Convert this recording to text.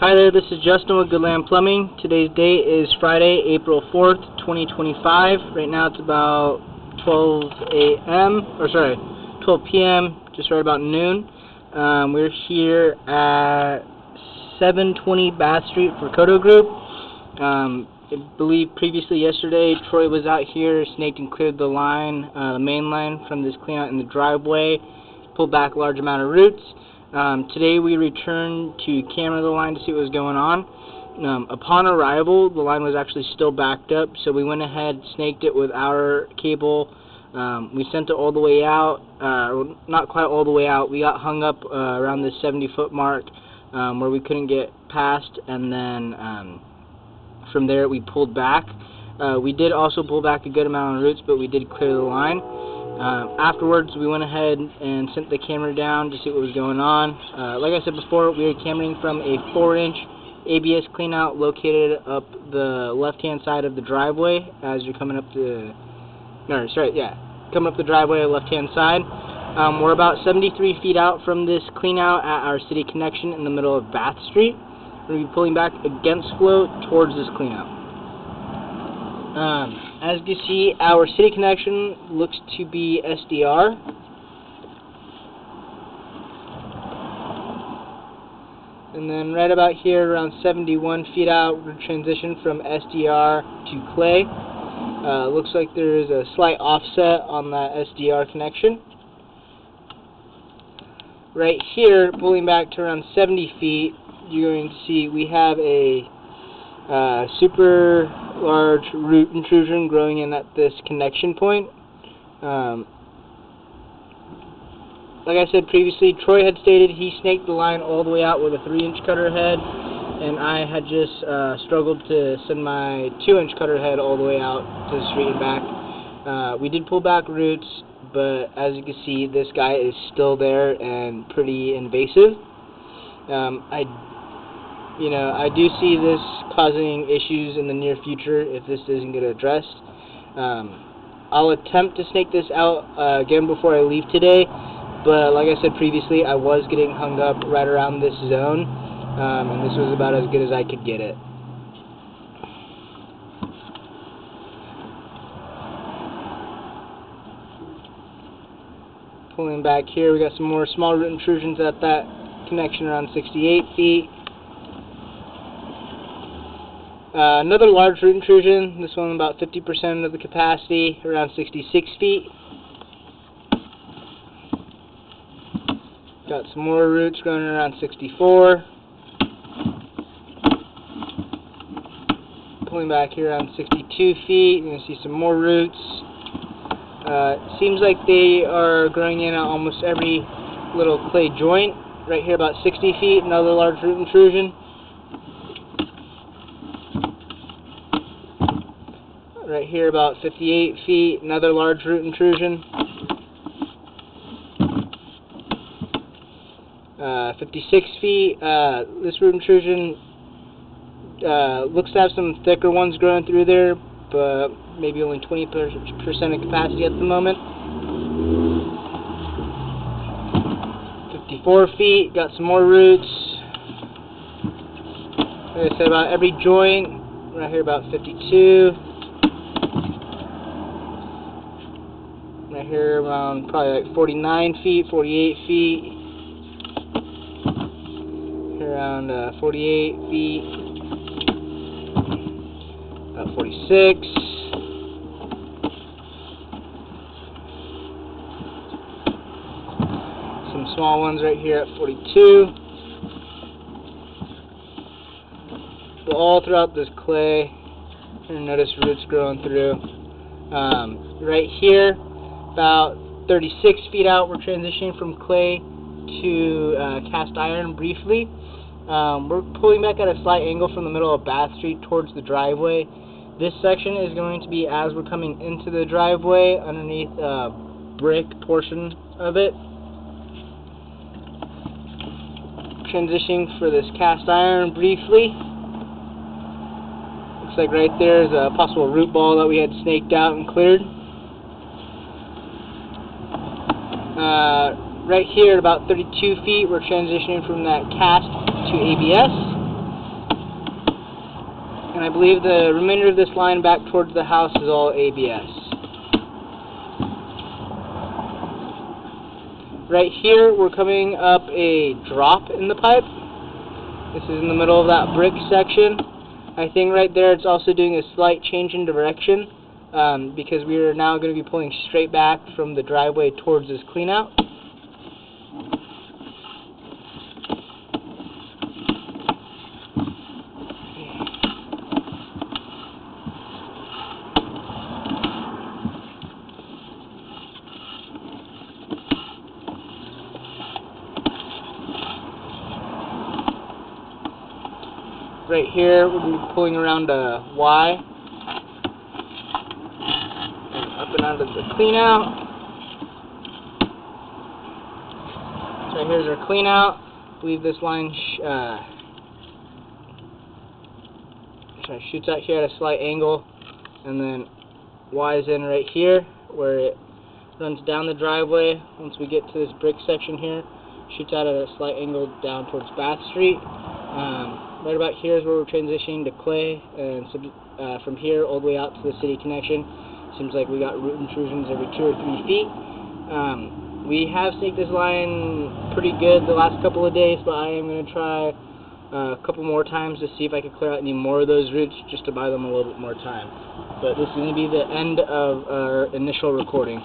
Hi there, this is Justin with Goodland Plumbing. Today's date is Friday, April 4th, 2025. Right now it's about 12 p.m., just right about noon. We're here at 720 Bath Street for Kodo Group. I believe previously yesterday, Troy was out here, snaked and cleared the line, the main line from this cleanout in the driveway, pulled back a large amount of roots. Today we returned to camera the line to see what was going on. Upon arrival, the line was actually still backed up, so we went ahead, snaked it with our cable. We sent it all the way out, not quite all the way out. We got hung up around the 70-foot mark where we couldn't get past, and then from there we pulled back. We did also pull back a good amount of roots, but we did clear the line. Afterwards, we went ahead and sent the camera down to see what was going on. Like I said before, we were cameraing from a 4-inch ABS cleanout located up the left-hand side of the driveway as you're coming up the driveway, left-hand side. We're about 73 feet out from this cleanout at our city connection in the middle of Bath Street. We're going to be pulling back against flow towards this cleanout. As you can see, our city connection looks to be SDR. And then right about here, around 71 feet out, we're transitioning from SDR to clay. Looks like there is a slight offset on that SDR connection. Right here, pulling back to around 70 feet, you're going to see we have a super large root intrusion growing in at this connection point. Like I said previously, Troy had stated he snaked the line all the way out with a 3-inch cutter head, and I had just struggled to send my 2-inch cutter head all the way out to the street and back. We did pull back roots, but as you can see, this guy is still there and pretty invasive. I do see this causing issues in the near future if this doesn't get addressed. I'll attempt to snake this out again before I leave today, but like I said previously, I was getting hung up right around this zone, and this was about as good as I could get it. Pulling back here, we got some more small root intrusions at that connection around 68 feet. Another large root intrusion, this one about 50% of the capacity, around 66 feet. Got some more roots growing around 64. Pulling back here around 62 feet, you're going to see some more roots. Seems like they are growing in at almost every little clay joint. Right here about 60 feet, another large root intrusion. Right here about 58 feet, another large root intrusion. 56 feet, this root intrusion looks to have some thicker ones growing through there, but maybe only 20% of capacity at the moment. 54 feet, got some more roots. Like I said, about every joint. Right here about 52. Right here around probably like 49 feet, 48 feet. Here around 48 feet. About 46. Some small ones right here at 42. But all throughout this clay, you're going to notice roots growing through. Right here, about 36 feet out, we're transitioning from clay to cast iron briefly. We're pulling back at a slight angle from the middle of Bath Street towards the driveway. This section is going to be as we're coming into the driveway underneath a brick portion of it. Transitioning for this cast iron briefly. Looks like right there is a possible root ball that we had snaked out and cleared. Right here at about 32 feet, we're transitioning from that cast to ABS. And I believe the remainder of this line back towards the house is all ABS. Right here, we're coming up a drop in the pipe. This is in the middle of that brick section. I think right there it's also doing a slight change in direction because we are now going to be pulling straight back from the driveway towards this cleanout. Right here, we're going to be pulling around a Y and up and out of the clean out. So here's our clean out. Leave this line shoots out here at a slight angle, and then Y is in right here where it runs down the driveway. Once we get to this brick section here, shoots out at a slight angle down towards Bath Street. Right about here is where we're transitioning to clay, and from here all the way out to the city connection. Seems like we got root intrusions every 2 or 3 feet. We have staked this line pretty good the last couple of days, but I am going to try a couple more times to see if I can clear out any more of those roots, just to buy them a little bit more time. But this is going to be the end of our initial recording.